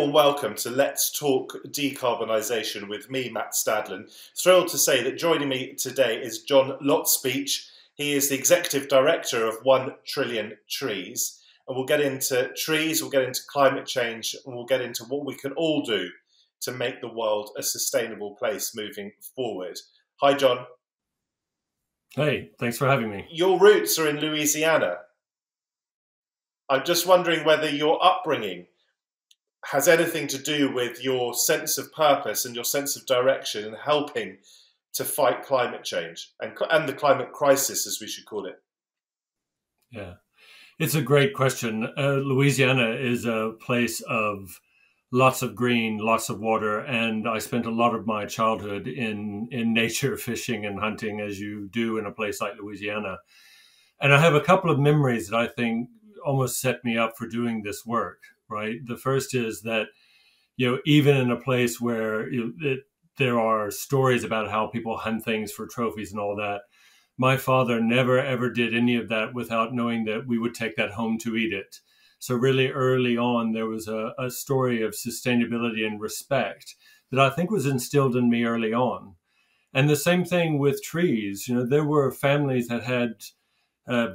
warm welcome to Let's Talk Decarbonisation with me, Matt Stadlen. Thrilled to say that joining me today is John Lotspeich. He is the Executive Director of 1 Trillion Trees. And we'll get into trees, we'll get into climate change, and we'll get into what we can all do to make the world a sustainable place moving forward. Hi, John. Hey, thanks for having me. Your roots are in Louisiana. I'm just wondering whether your upbringing has anything to do with your sense of purpose and your sense of direction in helping to fight climate change and the climate crisis, as we should call it. Yeah, it's a great question. Louisiana is a place of lots of green, lots of water, and I spent a lot of my childhood in nature, fishing and hunting, as you do in a place like Louisiana. And I have a couple of memories that I think almost set me up for doing this work, right? The first is that, even in a place where there are stories about how people hunt things for trophies and all that, my father never, ever did any of that without knowing that we would take that home to eat it. So really early on, there was a story of sustainability and respect that I think was instilled in me early on. And the same thing with trees. There were families that had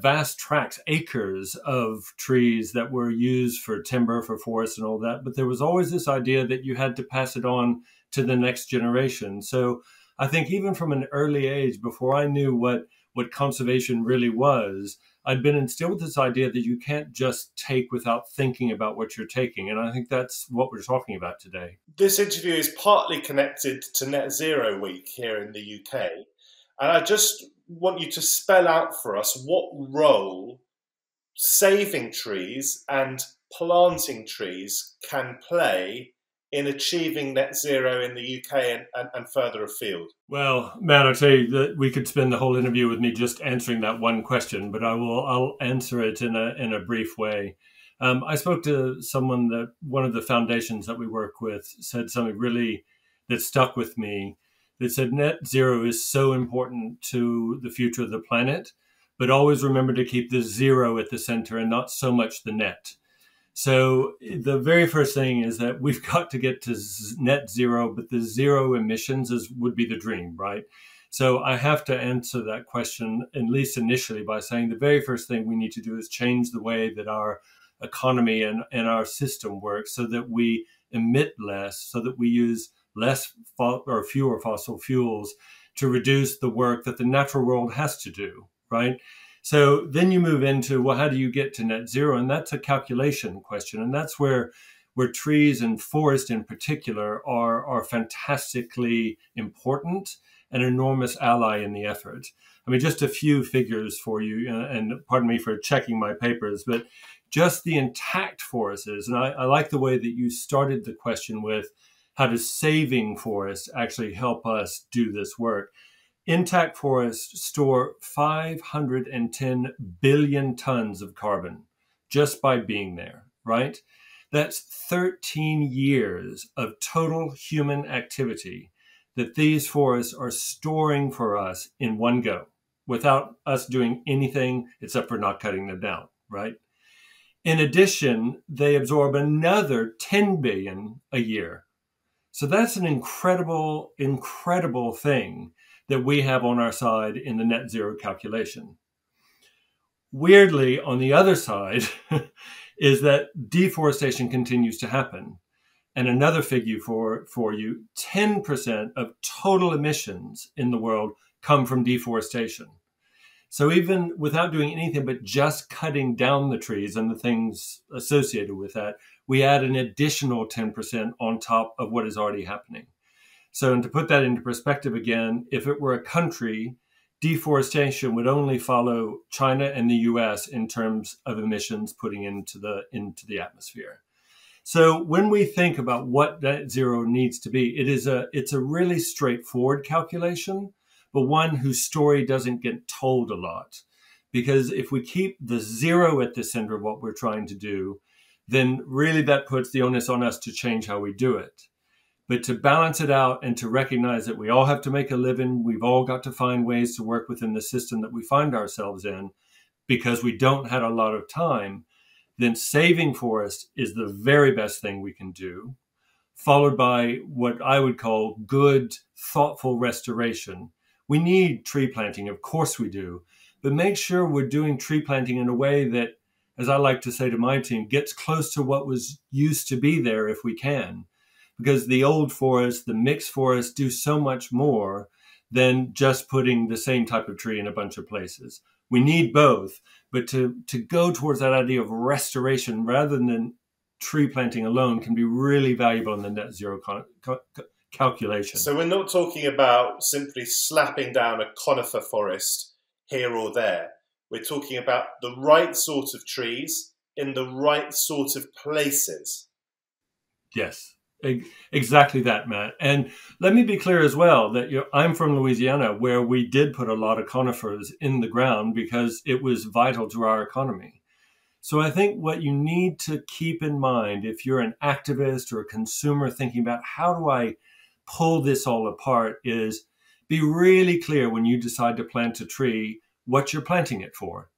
vast tracts, acres of trees that were used for timber, for forest and all that. But there was always this idea that you had to pass it on to the next generation. So I think even from an early age, before I knew what conservation really was, I'd been instilled with this idea that you can't just take without thinking about what you're taking. And I think that's what we're talking about today. This interview is partly connected to Net Zero Week here in the UK. And I just want you to spell out for us what role saving trees and planting trees can play in achieving net zero in the UK and further afield. Well, Matt, I'll tell you that we could spend the whole interview with me just answering that one question, but I'll answer it in a brief way. I spoke to someone that one of the foundations that we work with said something really that stuck with me. That said net zero is so important to the future of the planet, but always remember to keep the zero at the center and not so much the net. So the very first thing is that we've got to get to net zero, but the zero emissions would be the dream, right? So I have to answer that question, at least initially, by saying the very first thing we need to do is change the way that our economy and our system works so that we emit less, so that we use fewer fossil fuels to reduce the work that the natural world has to do, right? So then you move into, well, how do you get to net zero? And that's a calculation question. And that's where trees and forest in particular are fantastically important, an enormous ally in the effort. I mean, just a few figures for you, and pardon me for checking my papers, but just the intact forests, and I like the way that you started the question with, how does saving forests actually help us do this work? Intact forests store 510 billion tons of carbon just by being there, right? That's 13 years of total human activity that these forests are storing for us in one go without us doing anything except for not cutting them down, right? In addition, they absorb another 10 billion a year. So that's an incredible, incredible thing that we have on our side in the net zero calculation. Weirdly, on the other side is that deforestation continues to happen. And another figure for you, 10% of total emissions in the world come from deforestation. So even without doing anything but just cutting down the trees and the things associated with that, we add an additional 10% on top of what is already happening. So, and to put that into perspective again, if it were a country, deforestation would only follow China and the US in terms of emissions putting into the atmosphere. So when we think about what net zero needs to be, it's a really straightforward calculation, but one whose story doesn't get told a lot. Because if we keep the zero at the center of what we're trying to do, then really that puts the onus on us to change how we do it. But to balance it out and to recognize that we all have to make a living, we've all got to find ways to work within the system that we find ourselves in because we don't have a lot of time. then saving forest is the very best thing we can do, followed by what I would call good, thoughtful restoration. We need tree planting, of course we do, but make sure we're doing tree planting in a way that, as I like to say to my team, gets close to what was used to be there if we can. Because the old forest, the mixed forest, do so much more than just putting the same type of tree in a bunch of places. We need both, but to go towards that idea of restoration rather than tree planting alone can be really valuable in the net zero calculation. So we're not talking about simply slapping down a conifer forest here or there. We're talking about the right sort of trees in the right sort of places. Yes, exactly that, Matt. And let me be clear as well that I'm from Louisiana, where we did put a lot of conifers in the ground because it was vital to our economy. So I think what you need to keep in mind if you're an activist or a consumer thinking about how do I pull this all apart is be really clear when you decide to plant a tree what you're planting it for.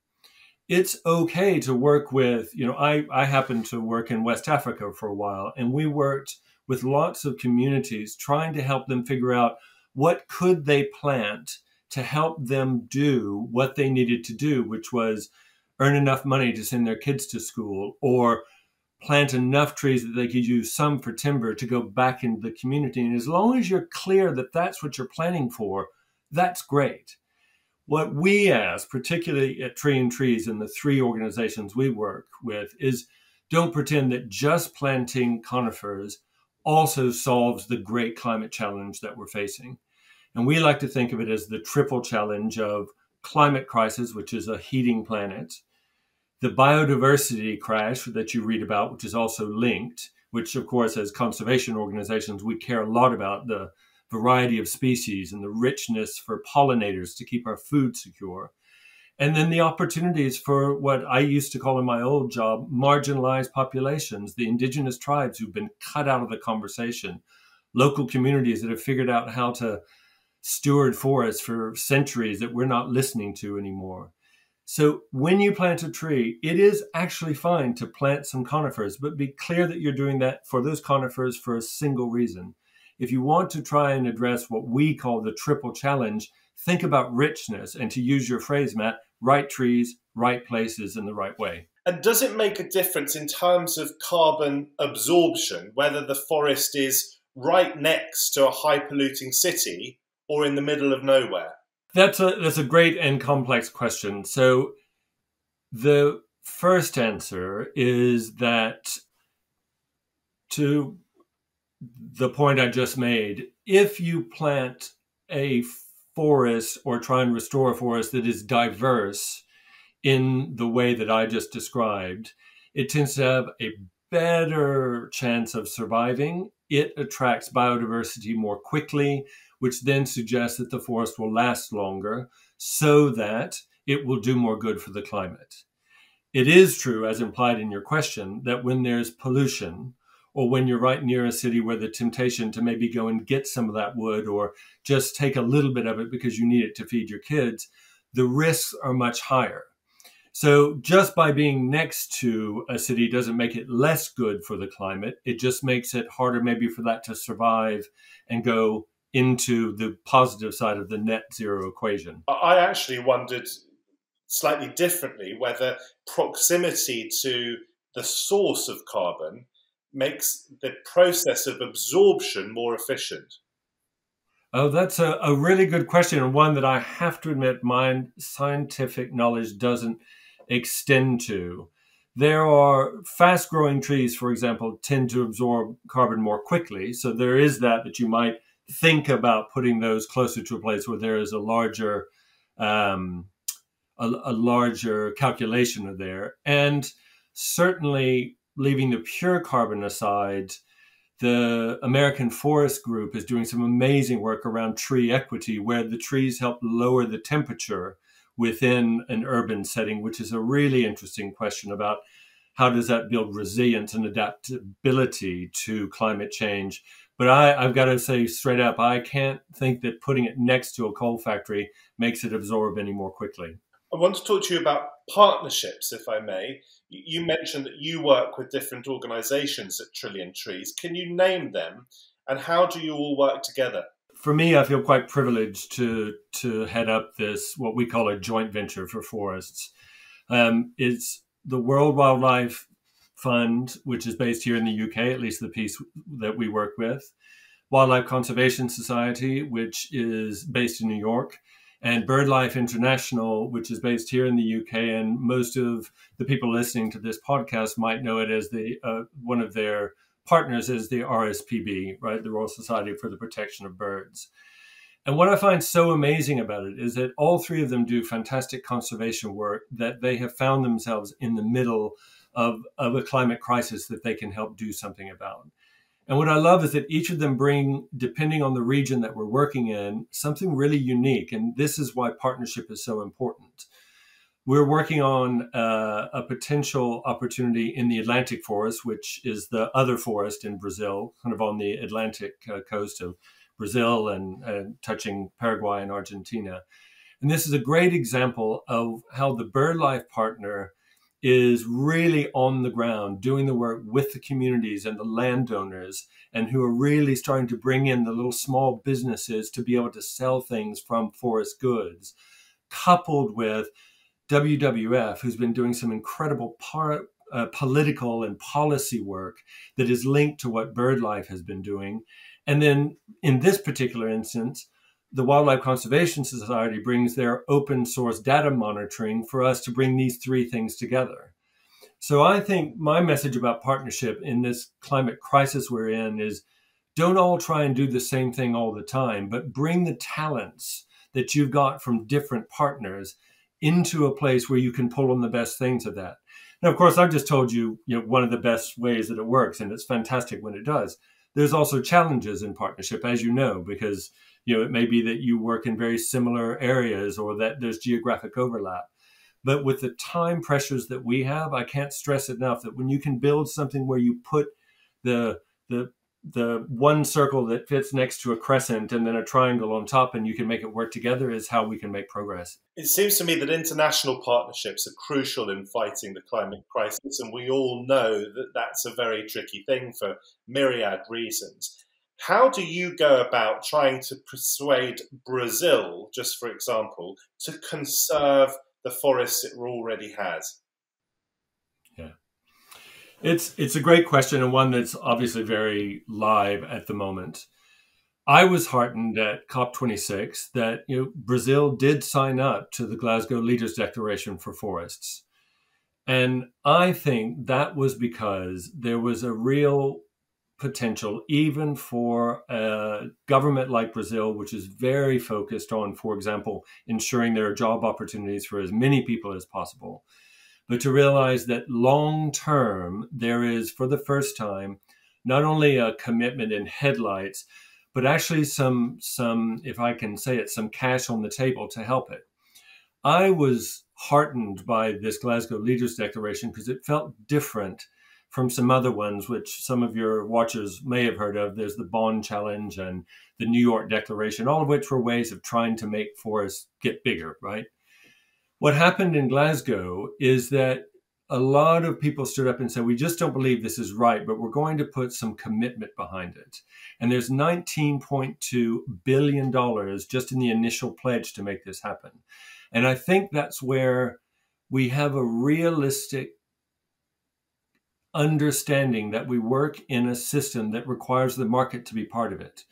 It's okay to work with, I happened to work in West Africa for a while, and we worked with lots of communities trying to help them figure out what could they plant to help them do what they needed to do, which was earn enough money to send their kids to school or plant enough trees that they could use some for timber to go back into the community. And as long as you're clear that that's what you're planning for, that's great. What we ask, particularly at Tree and Trees and the 3 organizations we work with, is don't pretend that just planting conifers also solves the great climate challenge that we're facing. And we like to think of it as the triple challenge of climate crisis, which is a heating planet, the biodiversity crash that you read about, which is also linked, which, of course, as conservation organizations, we care a lot about the variety of species and the richness for pollinators to keep our food secure. And then the opportunities for what I used to call in my old job, marginalized populations, the indigenous tribes who've been cut out of the conversation, local communities that have figured out how to steward forests for centuries that we're not listening to anymore. So when you plant a tree, it is actually fine to plant some conifers, but be clear that you're doing that for those conifers for a single reason. If you want to try and address what we call the triple challenge, think about richness and, to use your phrase, Matt, right trees, right places in the right way. And does it make a difference in terms of carbon absorption, whether the forest is right next to a high polluting city or in the middle of nowhere? That's a great and complex question. So the first answer is that, to the point I just made, if you plant a forest or try and restore a forest that is diverse in the way that I just described, it tends to have a better chance of surviving. It attracts biodiversity more quickly, which then suggests that the forest will last longer so that it will do more good for the climate. It is true, as implied in your question, that when there's pollution, or when you're right near a city where the temptation to maybe go and get some of that wood or just take a little bit of it because you need it to feed your kids, the risks are much higher. So just by being next to a city doesn't make it less good for the climate. It just makes it harder maybe for that to survive and go into the positive side of the net zero equation. I actually wondered slightly differently whether proximity to the source of carbon makes the process of absorption more efficient. Oh, that's a really good question, and one that I have to admit my scientific knowledge doesn't extend to. There are fast-growing trees, for example, tend to absorb carbon more quickly. So there is that you might think about putting those closer to a place where there is a larger calculation of there. And certainly, leaving the pure carbon aside, the American Forest Group is doing some amazing work around tree equity, where the trees help lower the temperature within an urban setting, which is a really interesting question about how does that build resilience and adaptability to climate change. But I've got to say straight up, I can't think that putting it next to a coal factory makes it absorb any more quickly. I want to talk to you about Partnerships, if I may. You mentioned that you work with different organisations at Trillion Trees. Can you name them, and how do you all work together? For me, I feel quite privileged to head up this, what we call a joint venture for forests. It's the World Wildlife Fund, which is based here in the UK, at least the piece that we work with, Wildlife Conservation Society, which is based in New York, and BirdLife International, which is based here in the UK. And most of the people listening to this podcast might know it as the one of their partners is the RSPB, right, the Royal Society for the Protection of Birds. And what I find so amazing about it is that all three of them do fantastic conservation work, that they have found themselves in the middle of a climate crisis that they can help do something about. And what I love is that each of them bring, depending on the region that we're working in, something really unique. And this is why partnership is so important. We're working on a potential opportunity in the Atlantic forest, which is the other forest in Brazil, kind of on the Atlantic coast of Brazil and touching Paraguay and Argentina. And this is a great example of how the BirdLife partner is really on the ground doing the work with the communities and the landowners, and who are really starting to bring in the little small businesses to be able to sell things from forest goods, coupled with WWF, who's been doing some incredible political and policy work that is linked to what BirdLife has been doing. And then in this particular instance, the Wildlife Conservation Society brings their open source data monitoring for us to bring these three things together. So I think my message about partnership in this climate crisis we're in is, don't all try and do the same thing all the time, but bring the talents that you've got from different partners into a place where you can pull on the best things of that. Now, of course, I've just told you, one of the best ways that it works, and it's fantastic when it does. There's also challenges in partnership, as you know, because it may be that you work in very similar areas or that there's geographic overlap. But with the time pressures that we have, I can't stress enough that when you can build something where you put the one circle that fits next to a crescent and then a triangle on top, and you can make it work together, is how we can make progress. It seems to me that international partnerships are crucial in fighting the climate crisis, and we all know that that's a very tricky thing for myriad reasons. How do you go about trying to persuade Brazil, just for example, to conserve the forests it already has? Yeah. It's a great question, and one that's obviously very live at the moment. I was heartened at COP26 that Brazil did sign up to the Glasgow Leaders Declaration for Forests. And I think that was because there was a real potential, even for a government like Brazil, which is very focused on, for example, ensuring there are job opportunities for as many people as possible, but to realize that long term, there is, for the first time, not only a commitment in headlights, but actually some, if I can say it, some cash on the table to help it. I was heartened by this Glasgow Leaders Declaration because it felt different from some other ones, which some of your watchers may have heard of. There's the Bonn Challenge and the New York Declaration, all of which were ways of trying to make forests get bigger, right? What happened in Glasgow is that a lot of people stood up and said, we just don't believe this is right, but we're going to put some commitment behind it. And there's $19.2 billion just in the initial pledge to make this happen. And I think that's where we have a realistic understanding that we work in a system that requires the market to be part of it.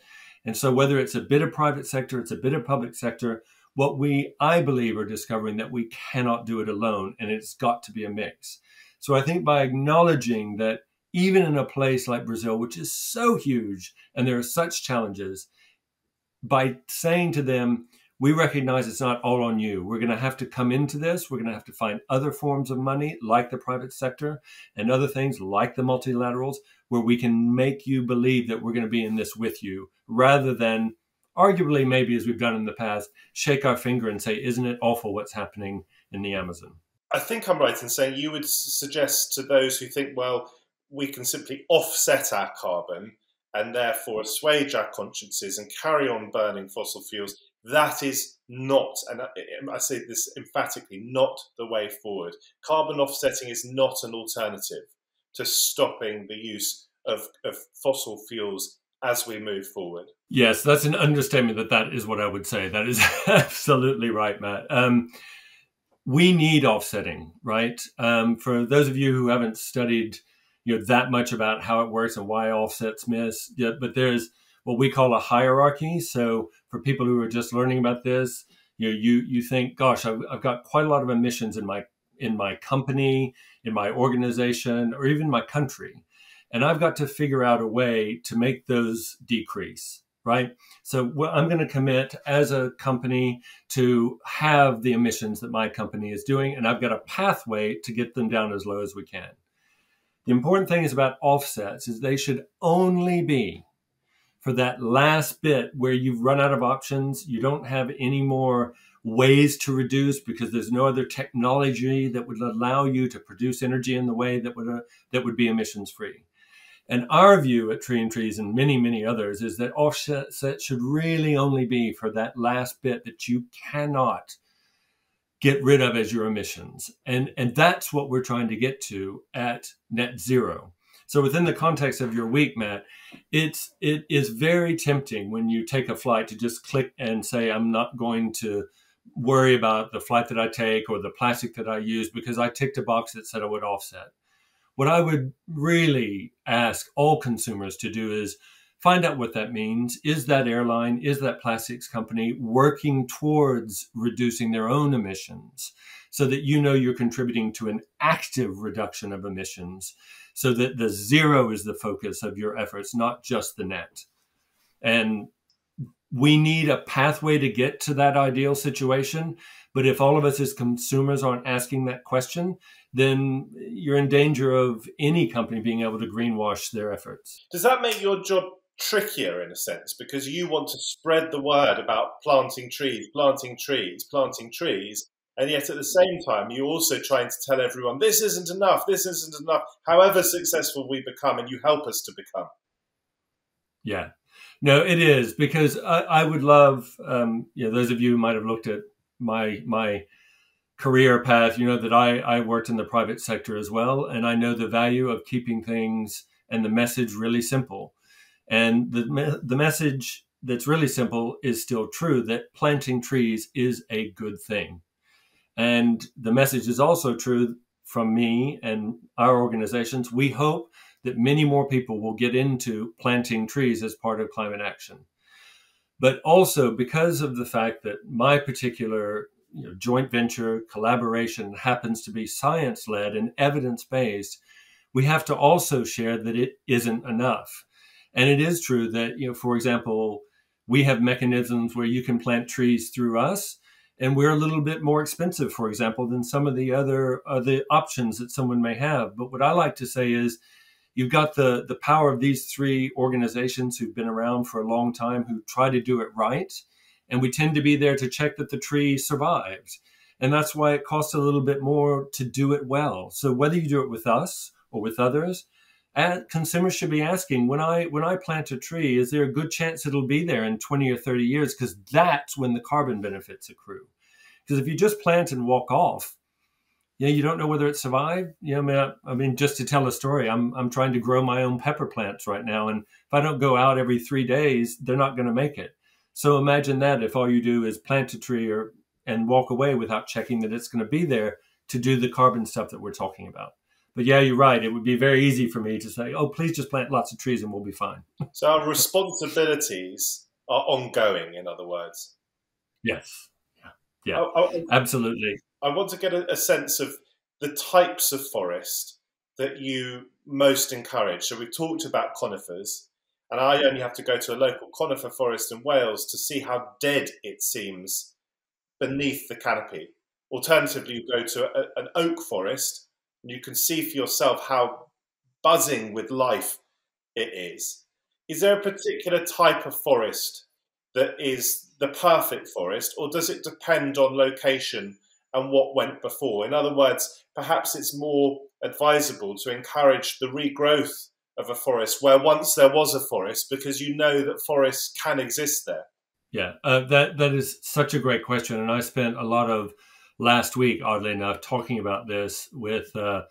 And so whether it's a bit of private sector, it's a bit of public sector, what I believe, are discovering that we cannot do it alone, and it's got to be a mix. So I think by acknowledging that even in a place like Brazil, which is so huge and there are such challenges, by saying to them, we recognize it's not all on you. We're going to have to come into this. We're going to have to find other forms of money like the private sector and other things like the multilaterals where we can make you believe that we're going to be in this with you, rather than arguably, maybe as we've done in the past, shake our finger and say, isn't it awful what's happening in the Amazon? I think I'm right in saying you would suggest to those who think, well, we can simply offset our carbon and therefore assuage our consciences and carry on burning fossil fuels, That is not, and I say this emphatically, not the way forward. Carbon offsetting is not an alternative to stopping the use of fossil fuels as we move forward. Yes, that's an understatement. That is what I would say. That is absolutely right, Matt. We need offsetting, right? For those of you who haven't studied, that much about how it works and why offsets miss, but there's what we call a hierarchy. So for people who are just learning about this, you think, gosh, I've got quite a lot of emissions in my company, in my organization, or even my country, and I've got to figure out a way to make those decrease. Right. So I'm going to commit as a company to have the emissions that my company is doing, and I've got a pathway to get them down as low as we can. The important thing is about offsets is they should only be for that last bit where you've run out of options. You don't have any more ways to reduce because there's no other technology that would allow you to produce energy in the way that would be emissions free. And our view at Tree and Trees and many, many others is that offsets should really only be for that last bit that you cannot get rid of as your emissions. And that's what we're trying to get to at net zero. So within the context of your week, Matt, it is very tempting when you take a flight to just click and say, I'm not going to worry about the flight that I take or the plastic that I use because I ticked a box that said I would offset. What I would really ask all consumers to do is find out what that means. Is that airline, is that plastics company working towards reducing their own emissions so that you're contributing to an active reduction of emissions so that the zero is the focus of your efforts, not just the net. And we need a pathway to get to that ideal situation. But if all of us as consumers aren't asking that question, then you're in danger of any company being able to greenwash their efforts. Does that make your job trickier in a sense? Because you want to spread the word about planting trees, and yet at the same time, you're also trying to tell everyone, this isn't enough, however successful we become, and you help us to become. Yeah. No, it is, because I would love, those of you who might have looked at my career path, that I worked in the private sector as well. And I know the value of keeping things and the message really simple. And the message that's really simple is still true, that planting trees is a good thing. And the message is also true from me and our organizations. We hope that many more people will get into planting trees as part of climate action. But also because of the fact that my particular joint venture collaboration happens to be science-led and evidence-based, we have to also share that it isn't enough. And it is true that, for example, we have mechanisms where you can plant trees through us, and we're a little bit more expensive, for example, than some of the other options that someone may have. But what I like to say is, you've got the power of these three organizations who've been around for a long time, who try to do it right. And we tend to be there to check that the tree survives. And that's why it costs a little bit more to do it well. So whether you do it with us or with others, consumers should be asking, when I plant a tree, is there a good chance it'll be there in 20 or 30 years? Because that's when the carbon benefits accrue. Because if you just plant and walk off, you don't know whether it survived. I mean, just to tell a story, I'm trying to grow my own pepper plants right now. And if I don't go out every 3 days, they're not going to make it. So imagine that if all you do is plant a tree and walk away without checking that it's going to be there to do the carbon stuff that we're talking about. But yeah, you're right. It would be very easy for me to say, oh, please just plant lots of trees and we'll be fine. So our responsibilities are ongoing, in other words. Yes. Yeah. Absolutely. I want to get a sense of the types of forest that you most encourage. So we've talked about conifers, and I only have to go to a local conifer forest in Wales to see how dead it seems beneath the canopy. Alternatively, you go to an oak forest, and you can see for yourself how buzzing with life it is. Is there a particular type of forest that is the perfect forest, or does it depend on location and what went before? In other words, perhaps it's more advisable to encourage the regrowth of a forest where once there was a forest, because you know that forests can exist there. Yeah, that is such a great question, and I spent a lot of last week, oddly enough, talking about this with a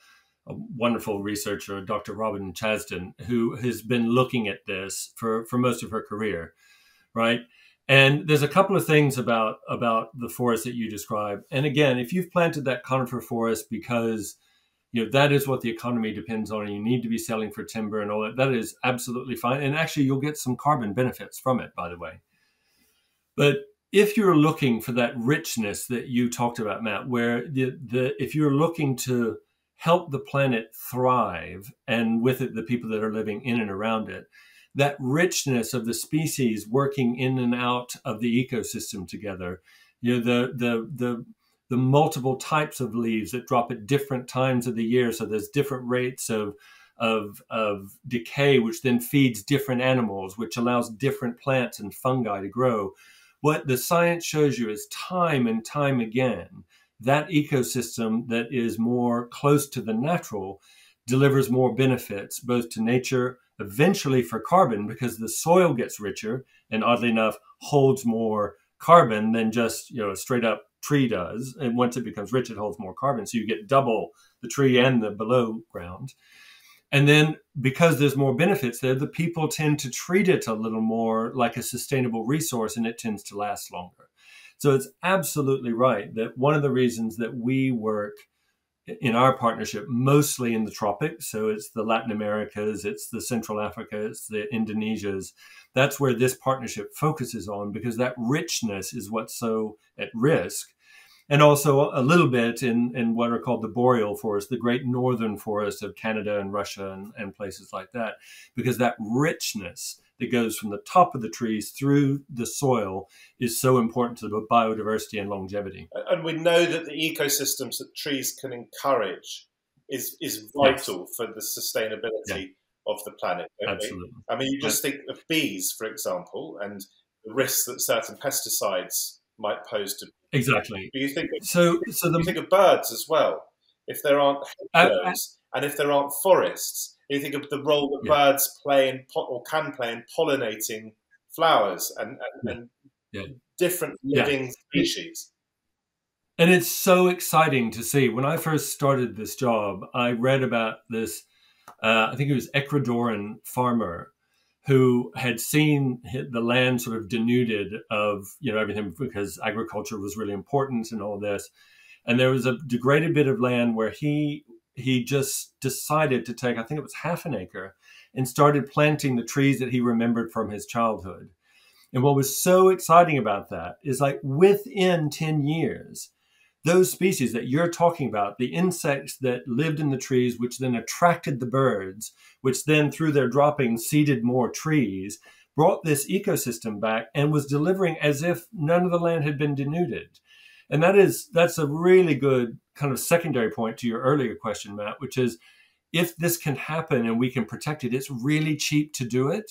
wonderful researcher, Dr. Robin Chasden, who has been looking at this for most of her career, right? And there's a couple of things about the forest that you describe. And again, if you've planted that conifer forest because that is what the economy depends on, and you need to be selling for timber and all that, that is absolutely fine. And actually, you'll get some carbon benefits from it, by the way. But if you're looking for that richness that you talked about, Matt, where if you're looking to help the planet thrive, and with it, the people that are living in and around it, that richness of the species working in and out of the ecosystem together, the multiple types of leaves that drop at different times of the year, so there's different rates of decay, which then feeds different animals, which allows different plants and fungi to grow. What the science shows you is time and time again, that ecosystem that is more close to the natural delivers more benefits, both to nature, eventually for carbon, because the soil gets richer and oddly enough holds more carbon than just a straight up tree does. And once it becomes rich, it holds more carbon. So you get double the tree and the below ground. And then because there's more benefits there, the people tend to treat it a little more like a sustainable resource, and it tends to last longer. So it's absolutely right that one of the reasons that we work in our partnership mostly in the tropics, so it's the Latin Americas, it's the Central Africa, it's the Indonesias, that's where this partnership focuses on, because that richness is what's so at risk. And also a little bit in what are called the boreal forest, the great northern forest of Canada and Russia and places like that, because that richness that goes from the top of the trees through the soil is so important to the biodiversity and longevity. And we know that the ecosystems that trees can encourage is vital for the sustainability of the planet. Absolutely. I mean, you just think of bees, for example, and the risks that certain pesticides might pose to. Exactly. Do you think you think of birds as well? If there aren't hedgerows and if there aren't forests, you think of the role that birds play or can play in pollinating flowers and different living species. And it's so exciting to see. When I first started this job, I read about this, I think it was Ecuadorian farmer who had seen the land sort of denuded of, everything, because agriculture was really important and all this. And there was a degraded bit of land where he just decided to take, I think it was half an acre, and started planting the trees that he remembered from his childhood. And what was so exciting about that is, like, within 10 years, those species that you're talking about, the insects that lived in the trees, which then attracted the birds, which then through their droppings seeded more trees, brought this ecosystem back and was delivering as if none of the land had been denuded. And that's a really good kind of secondary point to your earlier question, Matt, which is, if this can happen and we can protect it, it's really cheap to do it.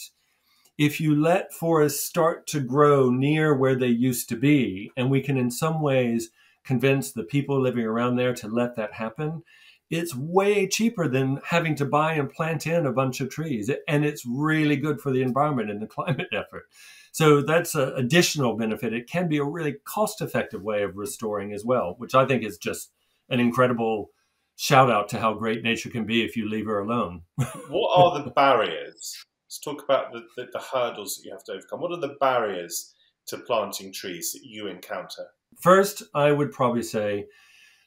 If you let forests start to grow near where they used to be, and we can in some ways convince the people living around there to let that happen, it's way cheaper than having to buy and plant in a bunch of trees. And it's really good for the environment and the climate effort. So that's an additional benefit. It can be a really cost-effective way of restoring as well, which I think is just an incredible shout out to how great nature can be if you leave her alone. What are the barriers? Let's talk about the hurdles that you have to overcome. What are the barriers to planting trees that you encounter? First, I would probably say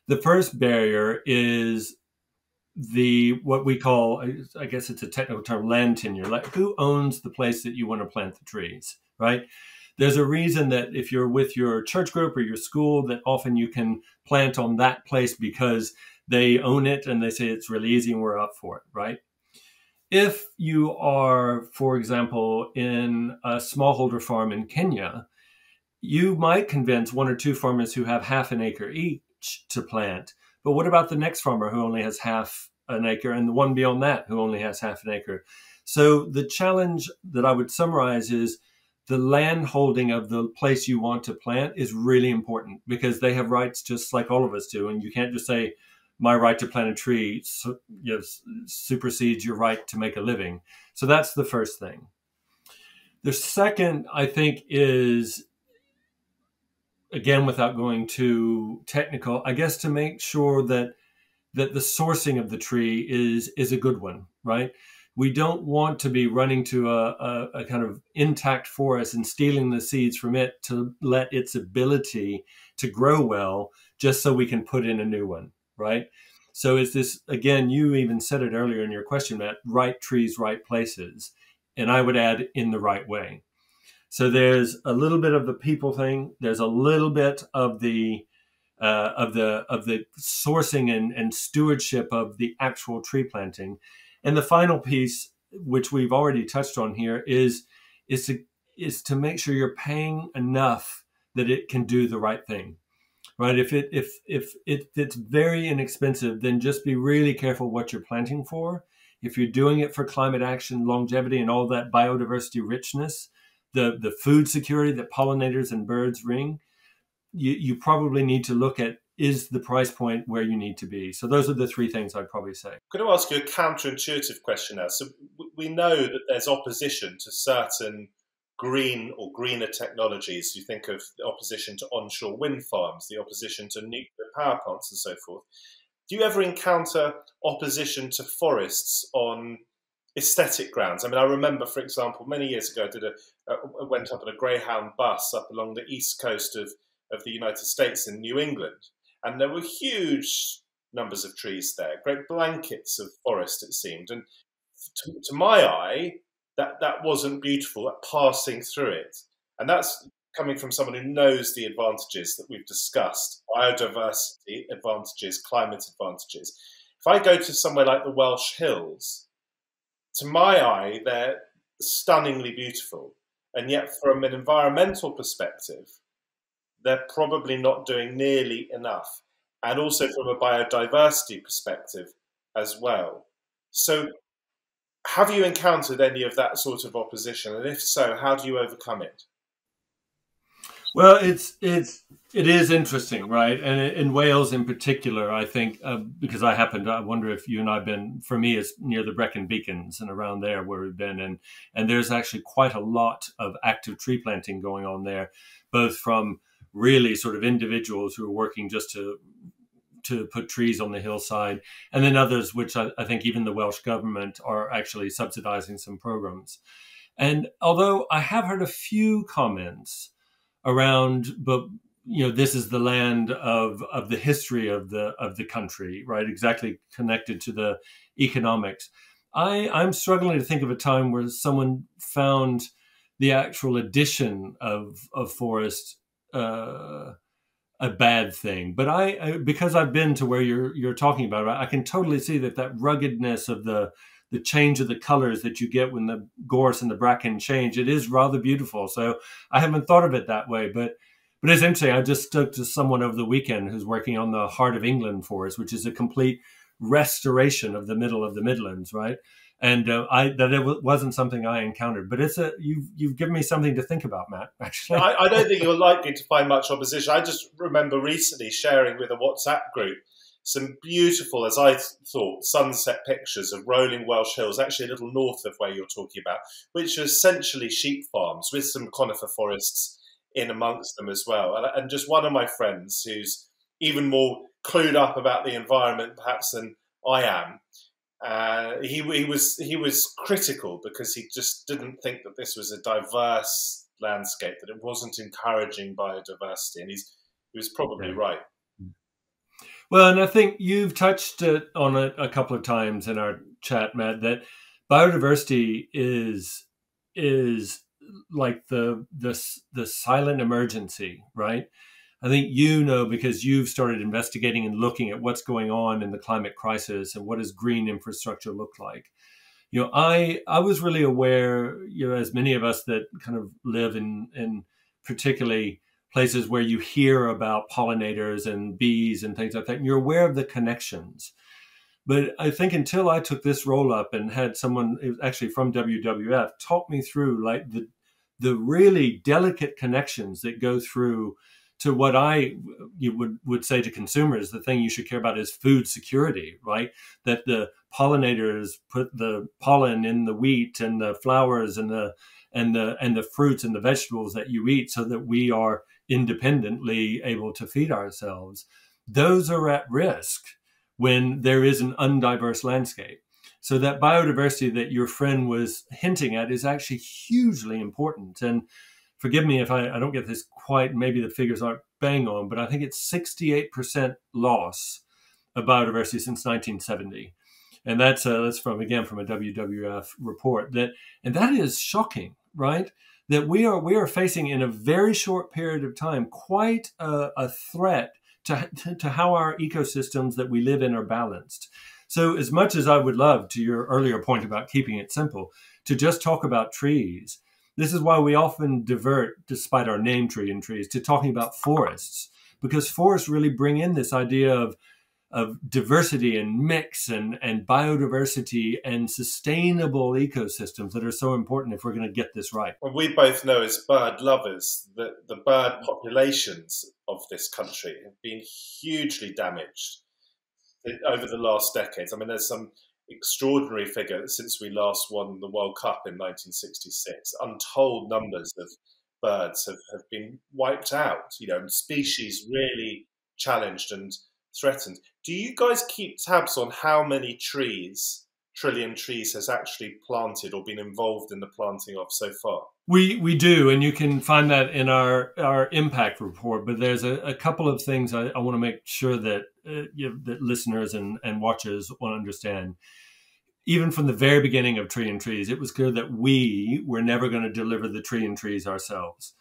the first barrier is what we call, I guess it's a technical term, land tenure. Like, who owns the place that you want to plant the trees, right? There's a reason that if you're with your church group or your school, that often you can plant on that place because they own it and they say it's really easy and we're up for it, right? If you are, for example, in a smallholder farm in Kenya, you might convince one or two farmers who have half an acre each to plant. But what about the next farmer who only has half an acre, and the one beyond that who only has half an acre? So the challenge that I would summarize is the land holding of the place you want to plant is really important, because they have rights just like all of us do. And you can't just say, my right to plant a tree supersedes your right to make a living. So that's the first thing. The second, I think, is again, without going too technical, I guess to make sure that the sourcing of the tree is a good one, right? We don't want to be running to a kind of intact forest and stealing the seeds from it to let its ability to grow well just so we can put in a new one, right? So is this, again, you even said it earlier in your question, Matt, right trees, right places. And I would add in the right way. So there's a little bit of the people thing. There's a little bit of the sourcing and stewardship of the actual tree planting, and the final piece, which we've already touched on here, is to make sure you're paying enough that it can do the right thing, right? If it's very inexpensive, then just be really careful what you're planting for. If you're doing it for climate action, longevity, and all that biodiversity richness, the food security that pollinators and birds bring, you probably need to look at, is the price point where you need to be? So those are the three things I'd probably say. I'm going to ask you a counterintuitive question now. So we know that there's opposition to certain green or greener technologies. You think of the opposition to onshore wind farms, the opposition to nuclear power plants and so forth. Do you ever encounter opposition to forests on aesthetic grounds? I mean, I remember, for example, many years ago, I went up on a Greyhound bus up along the east coast of the United States in New England, and there were huge numbers of trees there, great blankets of forest, it seemed. And to my eye, that wasn't beautiful, passing through it. And that's coming from someone who knows the advantages that we've discussed, biodiversity advantages, climate advantages. If I go to somewhere like the Welsh Hills, to my eye, they're stunningly beautiful. And yet from an environmental perspective, they're probably not doing nearly enough. And also from a biodiversity perspective as well. So have you encountered any of that sort of opposition? And if so, how do you overcome it? Well, it is interesting, right? And in Wales in particular, I think, because I wonder if you and I've been, for me, it's near the Brecon Beacons and around there where we've been. And there's actually quite a lot of active tree planting going on there, both from really sort of individuals who are working just to put trees on the hillside, and then others, which I think even the Welsh government are actually subsidizing some programs. And although I have heard a few comments around, but this is the land of the history of the country, right? Exactly connected to the economics. I'm struggling to think of a time where someone found the actual addition of forest a bad thing. But I because I've been to where you're talking about, I can totally see that ruggedness of the change of the colors that you get when the gorse and the bracken change. It is rather beautiful. So I haven't thought of it that way, but it's interesting. I just spoke to someone over the weekend who's working on the Heart of England forest, which is a complete restoration of the middle of the Midlands, right? And it wasn't something I encountered, but you've given me something to think about, Matt. Actually, I don't think you're likely to find much opposition. I just remember recently sharing with a WhatsApp group some beautiful, as I thought, sunset pictures of rolling Welsh hills, actually a little north of where you're talking about, which are essentially sheep farms with some conifer forests in amongst them as well. And just one of my friends who's even more clued up about the environment perhaps than I am, he was critical because he just didn't think that this was a diverse landscape, that it wasn't encouraging biodiversity, and he was probably right. Well, and I think you've touched on it a couple of times in our chat, Matt, that biodiversity is like the silent emergency, right? I think because you've started investigating and looking at what's going on in the climate crisis and what does green infrastructure look like. I was really aware, as many of us that kind of live in particularly places where you hear about pollinators and bees and things like that, and you're aware of the connections. But I think until I took this role up and had someone actually from WWF talk me through like the really delicate connections that go through to what you would say to consumers, the thing you should care about is food security, right? That the pollinators put the pollen in the wheat and the flowers and the fruits and the vegetables that you eat, so that we are independently able to feed ourselves, those are at risk when there is an undiverse landscape. So that biodiversity that your friend was hinting at is actually hugely important. And forgive me if I don't get this quite, maybe the figures aren't bang on, but I think it's 68% loss of biodiversity since 1970. And that's from a WWF report. And that is shocking, right? That we are facing in a very short period of time quite a threat to how our ecosystems that we live in are balanced. So as much as I would love, to your earlier point about keeping it simple, to just talk about trees, this is why we often divert, despite our name Tree and Trees, to talking about forests, because forests really bring in this idea of diversity and mix and biodiversity and sustainable ecosystems that are so important if we're going to get this right. Well, we both know as bird lovers that the bird populations of this country have been hugely damaged over the last decades. I mean, there's some extraordinary figure since we last won the World Cup in 1966. Untold numbers of birds have been wiped out, and species really challenged and threatened. Do you guys keep tabs on how many trillion trees has actually planted or been involved in the planting of so far? We do, and you can find that in our impact report. But there's a couple of things I want to make sure that that listeners and watchers will understand. Even from the very beginning of Tree and Trees, it was clear that we were never going to deliver the Tree and Trees ourselves,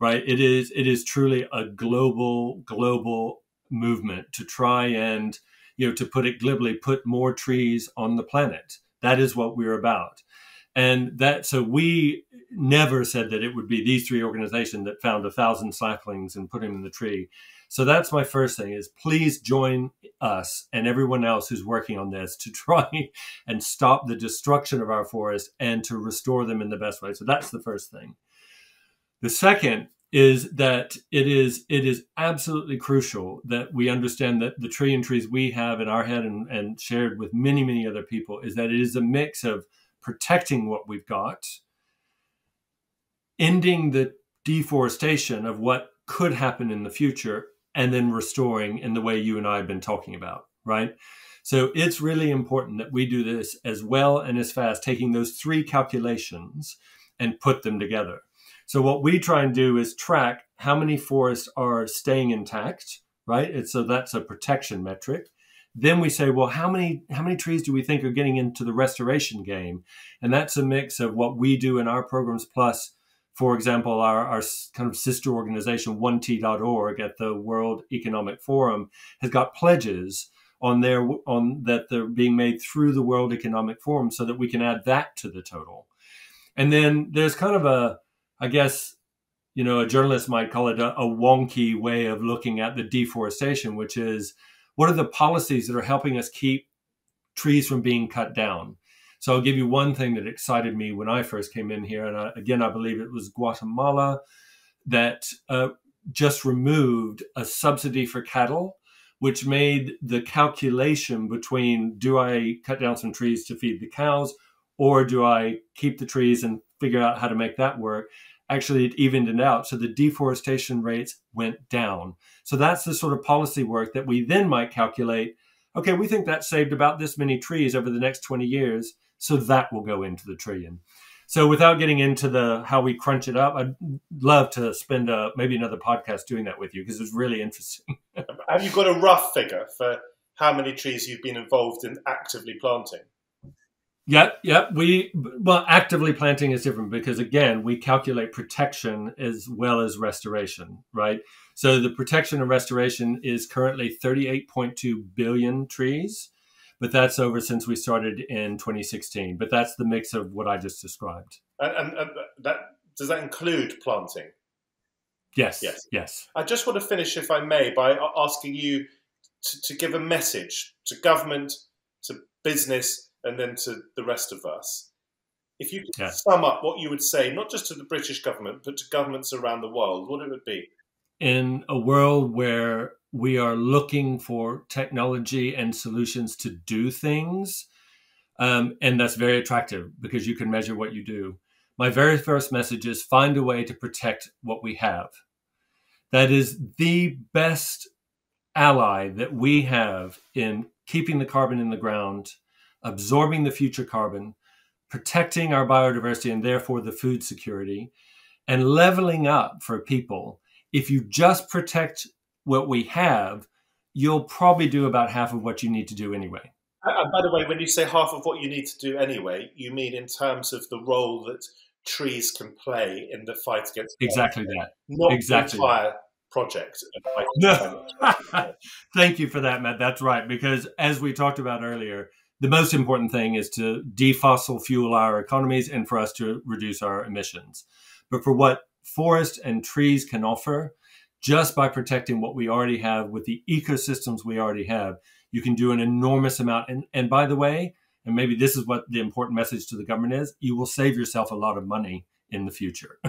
right? It is truly a global movement to try and, to put it glibly, put more trees on the planet. That is what we're about. And so we never said that it would be these three organizations that found 1,000 saplings and put them in the tree. So that's my first thing, is please join us and everyone else who's working on this to try and stop the destruction of our forests and to restore them in the best way. So that's the first thing. The second is that it is absolutely crucial that we understand that the Tree and Trees we have in our head and shared with many, many other people is that it is a mix of protecting what we've got, ending the deforestation of what could happen in the future, and then restoring in the way you and I have been talking about, right? So it's really important that we do this as well and as fast, taking those three calculations and put them together. So what we try and do is track how many forests are staying intact, right? So that's a protection metric. Then we say, well, how many trees do we think are getting into the restoration game? And that's a mix of what we do in our programs, plus, for example, our kind of sister organization, 1t.org at the World Economic Forum has got pledges on that they're being made through the World Economic Forum so that we can add that to the total. And then there's kind of I guess, a journalist might call it a wonky way of looking at the deforestation, which is, what are the policies that are helping us keep trees from being cut down? So I'll give you one thing that excited me when I first came in here. And I believe it was Guatemala that just removed a subsidy for cattle, which made the calculation between, do I cut down some trees to feed the cows, or do I keep the trees and figure out how to make that work? Actually, it evened it out. So the deforestation rates went down. So that's the sort of policy work that we then might calculate. Okay, we think that saved about this many trees over the next 20 years. So that will go into the trillion. So without getting into how we crunch it up, I'd love to spend maybe another podcast doing that with you, because it's really interesting. Have you got a rough figure for how many trees you've been involved in actively planting? Yeah. Well, actively planting is different because, again, we calculate protection as well as restoration, right? So the protection and restoration is currently 38.2 billion trees, but that's over since we started in 2016. But that's the mix of what I just described. And does that include planting? Yes. I just want to finish, if I may, by asking you to give a message to government, to business, and then to the rest of us. If you could sum up what you would say, not just to the British government, but to governments around the world, what it would be? In a world where we are looking for technology and solutions to do things, and that's very attractive because you can measure what you do. My very first message is find a way to protect what we have. That is the best ally that we have in keeping the carbon in the ground, absorbing the future carbon, protecting our biodiversity and therefore the food security, and leveling up for people. If you just protect what we have, you'll probably do about half of what you need to do anyway. And by the way, when you say half of what you need to do anyway, you mean in terms of the role that trees can play in the fight against exactly that, not exactly the entire project. No. Thank you for that, Matt. That's right, because as we talked about earlier, the most important thing is to defossil fuel our economies and for us to reduce our emissions. But for what forest and trees can offer, just by protecting what we already have with the ecosystems we already have, you can do an enormous amount. And by the way, and maybe this is what the important message to the government is, you will save yourself a lot of money in the future.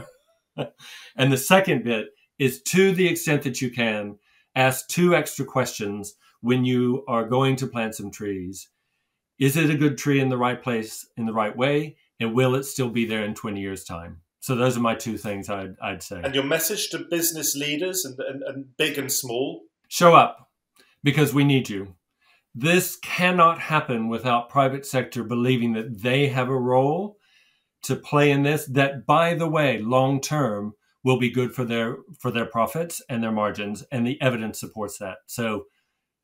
And the second bit is, to the extent that you can, ask 2 extra questions when you are going to plant some trees. Is it a good tree in the right place, in the right way? And will it still be there in 20 years' time? So those are my 2 things I'd say. And your message to business leaders and big and small? Show up, because we need you. This cannot happen without private sector believing that they have a role to play in this, that, by the way, long term will be good for their profits and their margins, and the evidence supports that. So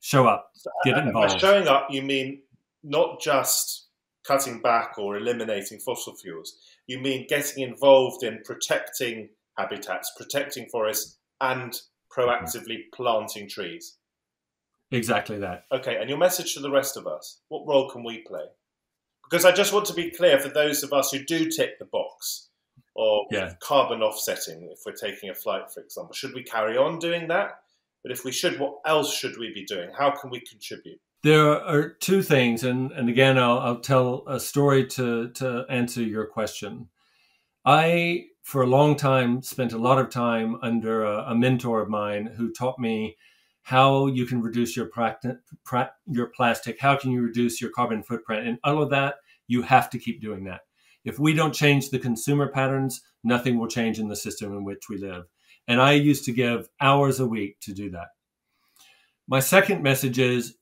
show up, get involved. By showing up, you mean not just cutting back or eliminating fossil fuels. You mean getting involved in protecting habitats, protecting forests, and proactively planting trees. Exactly that. Okay, and your message to the rest of us, what role can we play? Because I just want to be clear, for those of us who do tick the box of carbon offsetting, if we're taking a flight, for example, should we carry on doing that? But if we should, what else should we be doing? How can we contribute? There are 2 things, and again, I'll tell a story to answer your question. I, for a long time, spent a lot of time under a mentor of mine who taught me how you can reduce your plastic, how can you reduce your carbon footprint, and all of that, you have to keep doing that. If we don't change the consumer patterns, nothing will change in the system in which we live. And I used to give hours a week to do that. My second message is,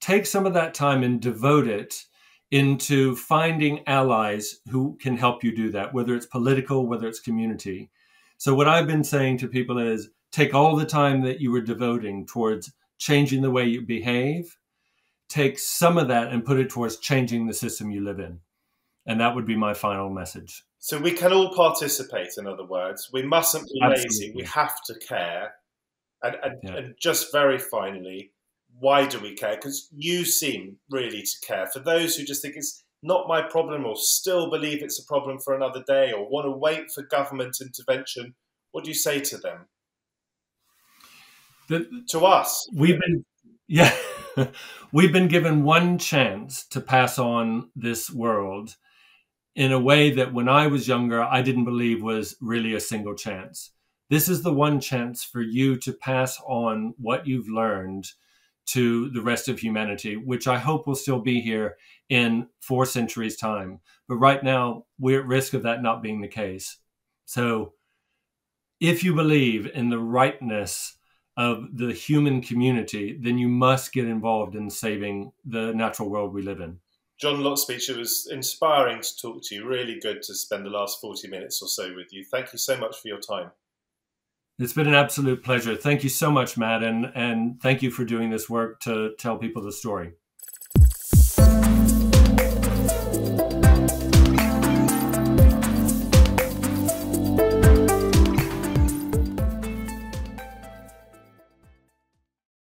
take some of that time and devote it into finding allies who can help you do that, whether it's political, whether it's community. So what I've been saying to people is, take all the time that you were devoting towards changing the way you behave, take some of that and put it towards changing the system you live in. And that would be my final message. So we can all participate, in other words. We mustn't be lazy. We have to care. And just very finally, why do we care? Because you seem really to care. For those who just think it's not my problem, or still believe it's a problem for another day, or want to wait for government intervention, what do you say to them? To us. We've been given one chance to pass on this world in a way that when I was younger, I didn't believe was really a single chance. This is the one chance for you to pass on what you've learned to the rest of humanity, which I hope will still be here in 4 centuries' time. But right now, we're at risk of that not being the case. So if you believe in the rightness of the human community, then you must get involved in saving the natural world we live in. John Lotspeich, it was inspiring to talk to you. Really good to spend the last 40 minutes or so with you. Thank you so much for your time. It's been an absolute pleasure. Thank you so much, Matt, and thank you for doing this work to tell people the story.